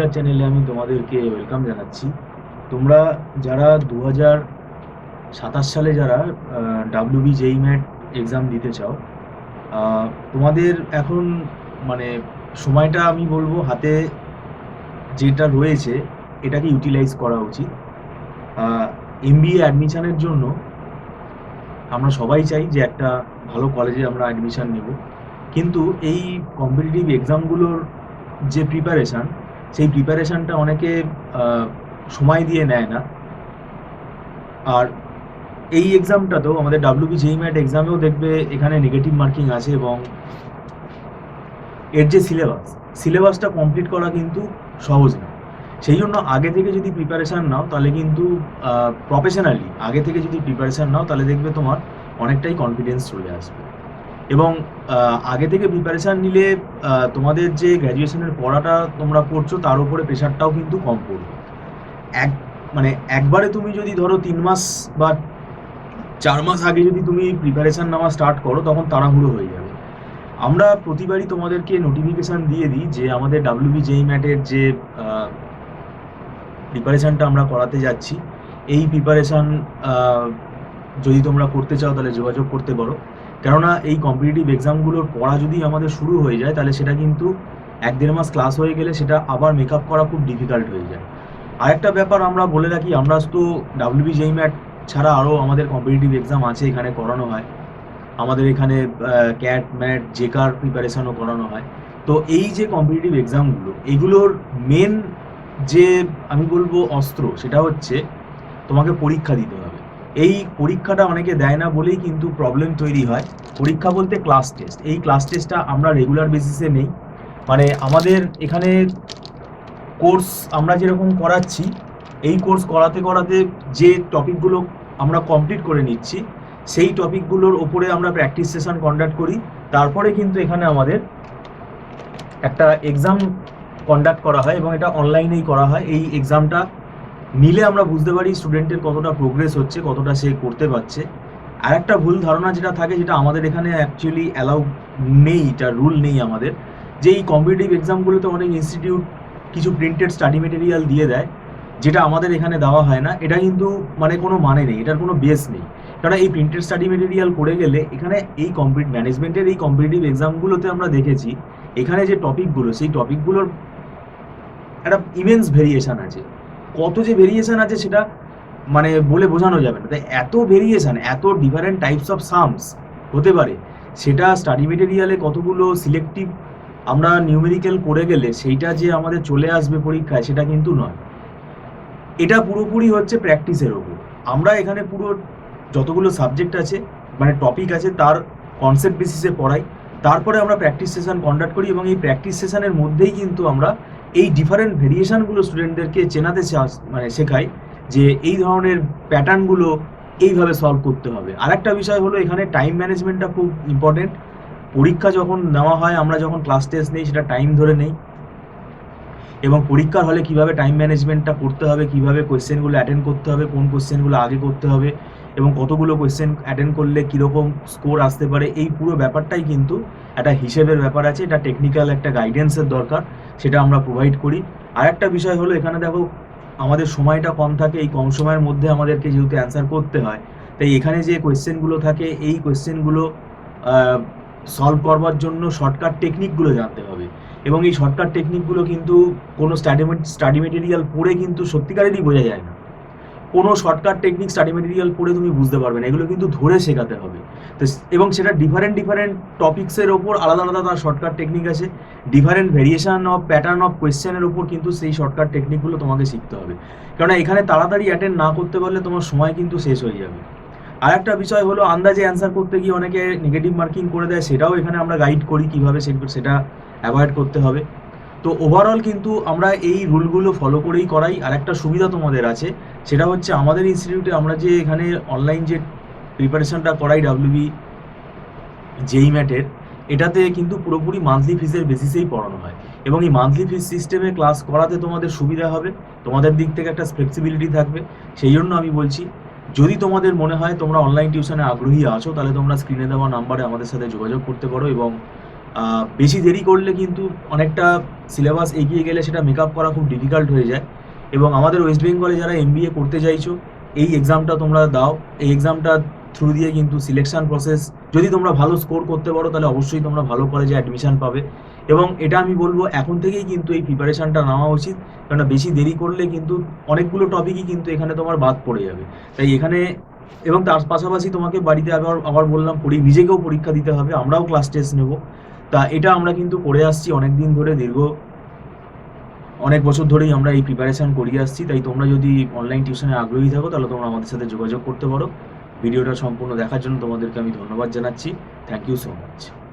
Educare চ্যানেলে আমি তোমাদেরকে ওয়েলকাম জানাচ্ছি। তোমরা যারা 2027 সালে যারা ডাব্লিউবি জেই ম্যাট এক্সাম দিতে চাও, তোমাদের এখন মানে সময়টা আমি বলবো হাতে যেটা রয়েছে এটাকে ইউটিলাইজ করা উচিত। এমবিএ অ্যাডমিশনের জন্য আমরা সবাই চাই যে একটা ভালো কলেজে আমরা অ্যাডমিশন নেব, কিন্তু এই কম্পিটিটিভ এক্সামগুলোর যে প্রিপারেশান, সেই প্রিপারেশানটা অনেকে সময় দিয়ে নেয় না। আর এই এক্সামটাতেও আমাদের ডাব্লিউবি জেই ম্যাট এক্সামেও দেখবে এখানে নেগেটিভ মার্কিং আছে, এবং এর যে সিলেবাসটা কমপ্লিট করা কিন্তু সহজ না। সেই জন্য আগে থেকে যদি প্রিপারেশান নাও তাহলে কিন্তু প্রফেশনালি আগে থেকে যদি প্রিপারেশান নাও তাহলে দেখবে তোমার অনেকটাই কনফিডেন্স চলে আসবে। এবং আগে থেকে প্রিপারেশান নিলে তোমাদের যে গ্র্যাজুয়েশনের পড়াটা তোমরা করছো তার উপরে প্রেশারটাও কিন্তু কম পড়বে। একবারে তুমি যদি ধরো 3 মাস বা 4 মাস আগে যদি তুমি প্রিপারেশান নেওয়া স্টার্ট করো তখন তাড়াহুড়ো হয়ে যাবে। আমরা প্রতিবারই তোমাদেরকে নোটিফিকেশান দিয়ে দিই যে আমাদের ডাব্লিউবি জেই ম্যাটের যে প্রিপারেশানটা আমরা করাতে যাচ্ছি, এই প্রিপারেশান যদি তোমরা করতে চাও তাহলে যোগাযোগ করতে পারো। কেননা এই কম্পিটিটিভ এক্সামগুলোর পড়া যদি আমাদের শুরু হয়ে যায় তাহলে সেটা কিন্তু 1-1.5 মাস ক্লাস হয়ে গেলে সেটা আবার মেকআপ করা খুব ডিফিকাল্ট হয়ে যায়। আরেকটা ব্যাপার আমরা বলে রাখি, আমরা তো ডাব্লিউবি জেই ম্যাট ছাড়া আরও আমাদের কম্পিটিটিভ এক্সাম আছে, এখানে করানো হয়। আমাদের এখানে ক্যাট ম্যাট জেকার প্রিপারেশানও করানো হয়। তো এই যে কম্পিটিটিভ এক্সামগুলো, এগুলোর মেন যে আমি বলবো অস্ত্র সেটা হচ্ছে তোমাকে পরীক্ষা দিতে হবে। এই পরীক্ষাটা অনেকে দেয় না বলেই কিন্তু প্রবলেম তৈরি হয়। পরীক্ষা বলতে ক্লাস টেস্ট, এই ক্লাস টেস্টটা আমরা রেগুলার বেসিসে নেই। মানে আমাদের এখানে কোর্স আমরা যেরকম করাচ্ছি, এই কোর্স করাতে করাতে যে টপিকগুলো আমরা কমপ্লিট করে নিচ্ছি সেই টপিকগুলোর ওপরে আমরা প্র্যাকটিস সেশন কন্ডাক্ট করি। তারপরে কিন্তু এখানে আমাদের একটা এক্সাম কন্ডাক্ট করা হয় এবং এটা অনলাইনেই করা হয়। এই এক্সামটা নিলে আমরা বুঝতে পারি স্টুডেন্টের কতটা প্রোগ্রেস হচ্ছে, কতটা সে করতে পারছে। আর একটা ভুল ধারণা যেটা থাকে, যেটা আমাদের এখানে অ্যাকচুয়ালি অ্যালাউ নেই, এটা রুল নেই আমাদের, যে এই কম্পিটিটিভ এক্সামগুলোতে অনেক ইনস্টিটিউট কিছু প্রিন্টেড স্টাডি মেটেরিয়াল দিয়ে দেয়, যেটা আমাদের এখানে দেওয়া হয় না। এটা কিন্তু কোনো মানে নেই, এটার কোনো বেস নেই। কারণ এই প্রিন্টেড স্টাডি মেটেরিয়াল করে গেলে এখানে এই ম্যানেজমেন্টের এই কম্পিটিটিভ এক্সামগুলোতে আমরা দেখেছি এখানে যে টপিকগুলো, সেই টপিকগুলোর একটা ইমেন্স ভেরিয়েশান আছে। কত যে ভেরিয়েশান আছে সেটা বলে বোঝানো যাবে না। তাই এত ভেরিয়েশান, এত ডিফারেন্ট টাইপস অফ সামস হতে পারে, সেটা স্টাডি মেটেরিয়ালে কতগুলো সিলেক্টিভ আমরা নিউমেরিক্যাল করে গেলে সেইটা যে আমাদের চলে আসবে পরীক্ষায় সেটা কিন্তু নয়। এটা পুরোপুরি হচ্ছে প্র্যাকটিসের ওপর। আমরা এখানে পুরো যতগুলো সাবজেক্ট আছে টপিক আছে তার কনসেপ্ট বেসিসে পড়াই, তারপরে আমরা প্র্যাকটিস সেশন কন্ডাক্ট করি এবং এই প্র্যাকটিস সেশনের মধ্যেই কিন্তু আমরা এই ডিফারেন্ট ভেরিয়েশানগুলো স্টুডেন্টদেরকে চেনাতে শেখাই যে এই ধরনের প্যাটার্নগুলো এইভাবে সলভ করতে হবে। আর একটা বিষয় হলো এখানে টাইম ম্যানেজমেন্টটা খুব ইম্পর্টেন্ট। পরীক্ষা যখন নেওয়া হয়, আমরা যখন ক্লাস টেস্ট নিই সেটা টাইম ধরে নেই, এবং পরীক্ষার হলে কিভাবে টাইম ম্যানেজমেন্টটা করতে হবে, কিভাবে কোয়েশ্চেনগুলো অ্যাটেন্ড করতে হবে, কোন কোয়েশ্চেনগুলো আগে করতে হবে এবং কতগুলো কোয়েশ্চেন অ্যাটেন্ড করলে কীরকম স্কোর আসতে পারে, এই পুরো ব্যাপারটাই কিন্তু একটা হিসেবের ব্যাপার আছে। এটা টেকনিক্যাল একটা গাইডেন্সের দরকার, সেটা আমরা প্রোভাইড করি। আর একটা বিষয় হলো এখানে দেখো আমাদের সময়টা কম থাকে, এই কম সময়ের মধ্যে আমাদেরকে যেহেতু অ্যান্সার করতে হয়, তাই এখানে যে কোয়েশ্চেনগুলো থাকে এই কোয়েশ্চেনগুলো সলভ করবার জন্য শর্টকাট টেকনিকগুলো জানতে হবে। এবং এই শর্টকাট টেকনিকগুলো কিন্তু কোনো স্টাডি মেটেরিয়াল পড়ে কিন্তু সত্যিকারেরই বোঝা যায় না। কোনো শর্টকাট টেকনিক স্টাডি মেটেরিয়াল পড়ে তুমি বুঝতে পারবে না, এগুলো কিন্তু ধরে শেখাতে হবে। তো এবং সেটা ডিফারেন্ট টপিক্সের ওপর আলাদা আলাদা তার শর্টকাট টেকনিক আছে। Different variation of pattern of কোয়েশ্চেনের ওপর কিন্তু সেই শর্টকাট টেকনিকগুলো তোমাকে শিখতে হবে। কেননা এখানে তাড়াতাড়ি অ্যাটেন্ড না করতে পারলে তোমার সময় কিন্তু শেষ হয়ে যাবে। আর একটা বিষয় হলো আন্দাজে অ্যান্সার করতে গিয়ে অনেকে নেগেটিভ মার্কিং করে দেয়, সেটাও এখানে আমরা গাইড করি কীভাবে সেটা অ্যাভয়েড করতে হবে। তো ওভারঅল কিন্তু আমরা এই রুলগুলো ফলো করেই করাই। আর একটা সুবিধা তোমাদের আছে, সেটা হচ্ছে আমাদের ইনস্টিটিউটে আমরা যে এখানে অনলাইন যে প্রিপারেশনটা করাই ডাব্লিউবি জেই ম্যাটের, এটাতে কিন্তু পুরোপুরি মান্থলি ফিজের বেসিসেই পড়ানো হয়। এবং এই মান্থলি ফিজ সিস্টেমে ক্লাস করাতে তোমাদের সুবিধা হবে, তোমাদের দিক থেকে একটা ফ্লেক্সিবিলিটি থাকবে। সেই জন্য আমি বলছি, যদি তোমাদের মনে হয় তোমরা অনলাইন টিউশনে আগ্রহী আছো তাহলে তোমরা স্ক্রিনে দেওয়া নাম্বারে আমাদের সাথে যোগাযোগ করতে পারো এবং বেশি দেরি করলে কিন্তু অনেকটা সিলেবাস এগিয়ে গেলে সেটা মেকআপ করা খুব ডিফিকাল্ট হয়ে যায়। এবং আমাদের ওয়েস্ট বেঙ্গলে যারা এমবিএ করতে চাইছো, এই এক্সামটা তোমরা দাও। এই এক্সামটা থ্রু দিয়ে কিন্তু সিলেকশন প্রসেস, যদি তোমরা ভালো স্কোর করতে পারো তাহলে অবশ্যই তোমরা ভালো কলেজে অ্যাডমিশন পাবে। এবং এটা আমি বলবো এখন থেকেই কিন্তু এই প্রিপারেশনটা নেওয়া উচিত, কেননা বেশি দেরি করলে কিন্তু অনেকগুলো টপিকই কিন্তু এখানে তোমার বাদ পড়ে যাবে। তাই এখানে, এবং তার পাশাপাশি তোমাকে বাড়িতে আবার আবার বললাম নিজেকেও পরীক্ষা দিতে হবে, আমরাও ক্লাস টেস্ট নেব। তা এটা আমরা কিন্তু করে আসছি অনেক দিন ধরে, অনেক বছর ধরেই আমরা এই প্রিপারেশন করিয়ে আসছি। তাই তোমরা যদি অনলাইন টিউশনে আগ্রহী থাকো তাহলে তোমরা আমাদের সাথে যোগাযোগ করতে পারো। ভিডিওটা সম্পূর্ণ দেখার জন্য তোমাদেরকে আমি ধন্যবাদ জানাচ্ছি। Thank you so much.